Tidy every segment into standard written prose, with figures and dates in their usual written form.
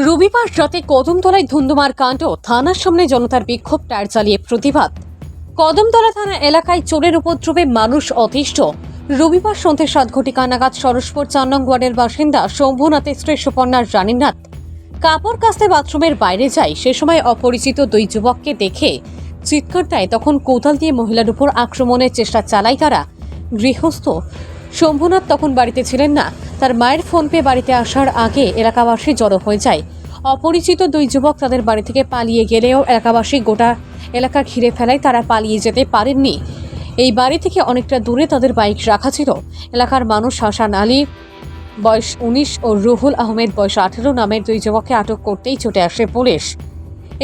রবিবার রাতে কদমতলায় ধুন্ধুমার কাণ্ড, থানার সামনে জনতার বিক্ষোভ, টায়ার চালিয়ে প্রতিবাদ। কদমতলা থানা এলাকায় চোরের উপদ্রবে মানুষ অতিষ্ঠ। রবিবার সন্ধ্যে 7 ঘটিকা নাগাদ সরসপুর 4 নং ওয়ার্ডের বাসিন্দা শম্ভুনাথের স্ত্রী সুপর্ণার রানীনাথ কাপড় কাচতে বাথরুমের বাইরে যায়। সে সময় অপরিচিত দুই যুবককে দেখে চিৎকার দেয়। তখন কোদাল দিয়ে মহিলার উপর আক্রমণের চেষ্টা চালায় তারা। গৃহস্থ শম্ভুনাথ তখন বাড়িতে ছিলেন না। তার মায়ের ফোন পেয়ে বাড়িতে আসার আগে এলাকাবাসী জড়ো হয়ে যায়। অপরিচিত দুই যুবক তাদের বাড়ি থেকে পালিয়ে গেলেও এলাকাবাসী গোটা এলাকা ঘিরে ফেলায় তারা পালিয়ে যেতে পারেননি। এই বাড়ি থেকে অনেকটা দূরে তাদের বাইক রাখা ছিল। এলাকার মানুষ হাসান আলী বয়স 19 ও রুহুল আহমেদ বয়স 18 নামের দুই যুবককে আটক করতেই ছুটে আসে পুলিশ।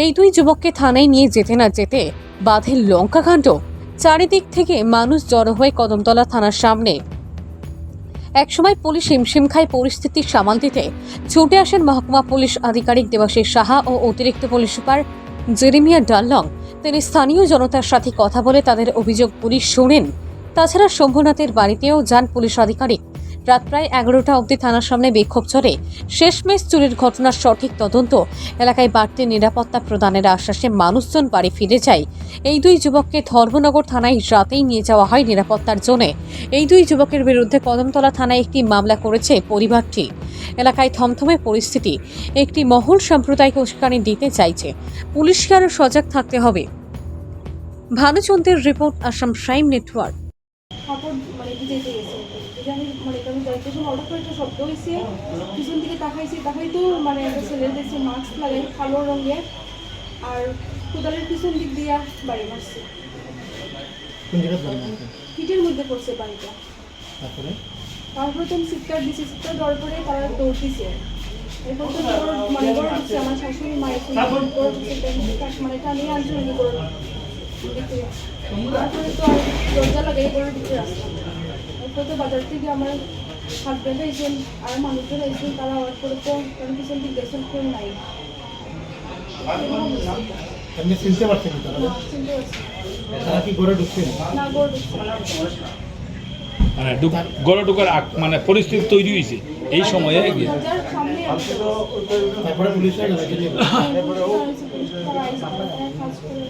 এই দুই যুবককে থানায় নিয়ে যেতে না যেতে বাধে লঙ্কাকাণ্ড। চারিদিক থেকে মানুষ জড়ো হয়ে কদমতলা থানার সামনে। একসময় পুলিশ হিমশিম খায় পরিস্থিতি সামাল দিতে। ছুটে আসেন মহকুমা পুলিশ আধিকারিক দেবাশিস সাহা ও অতিরিক্ত পুলিশ সুপার জেরেমিয়া ডানলং। তিনি স্থানীয় জনতার সাথে কথা বলে তাদের অভিযোগ পুলিশ শোনেন। তাছাড়া শম্ভুনাথের বাড়িতেও যান পুলিশ আধিকারিক। রাত প্রায় 11টা অবধি থানার সামনে বিক্ষোভ চলে। শেষমেশ চুরির ঘটনার সঠিক তদন্ত, এলাকায় বাড়তি নিরাপত্তা প্রদানের আশ্বাসে মানুষজন বাড়ি ফিরে যায়। এই দুই যুবককে ধর্মনগর থানায় রাতেই নিয়ে যাওয়া হয় নিরাপত্তার জন্য। এই দুই যুবকের বিরুদ্ধে কদমতলা থানায় একটি মামলা করেছে পরিবারটি। এলাকায় থমথমে পরিস্থিতি। একটি মহল সাম্প্রদায়িক উস্কানি দিতে চাইছে। পুলিশকে আরও সজাগ থাকতে হবে। ভানুচন্দ্রের রিপোর্ট, আসাম প্রাইম নেটওয়ার্ক। কাপড় ভিজাইতে গেছে আমি আমি যাইতে সময় হঠাৎ করে একটা শব্দ হয়েছে। পিছন দিকে তাকাই তো একটা ছেলে দেখছে মাস্ক লাগাই কালো রঙের, আর কোদালের পিছন দিক দিয়ে বাড়ি মারছে। পিঠের মধ্যে পড়ছে বাড়িটা। তারপরে তো আমি চিৎকার দিচ্ছি, চিৎকার দেওয়ার পরে তারা দৌড় দিছে। এরপর তো গড়ে ঢুকছে আমার শাশুড়ি মায়ের গড়ে ঢুকছে, টানিয়ে আনছে নাকি গড়ে দেখতে। তারপরে তো আর দরজা লাগাই গড়ে ঢুকতে আসছে। এরপর তো বাজার থেকে আমার হাজব্যান্ড আইসেন আর মানুষজন আইসেন, তারা হওয়ার পরে তো পিছন দিক দেখছেন কেউ নাই। চিনতে পারছেন চিনতে পারছি তারা কি গড়ে ঢুকছেন? না, গড়ে ঢুকছে মানে গড়ে ঢোকার পরিস্থিতি তৈরি হয়েছে এই সময়ে। দরজার সামনে তারপরে পুলিশরা তারা আইসে, তারা কাজ করে।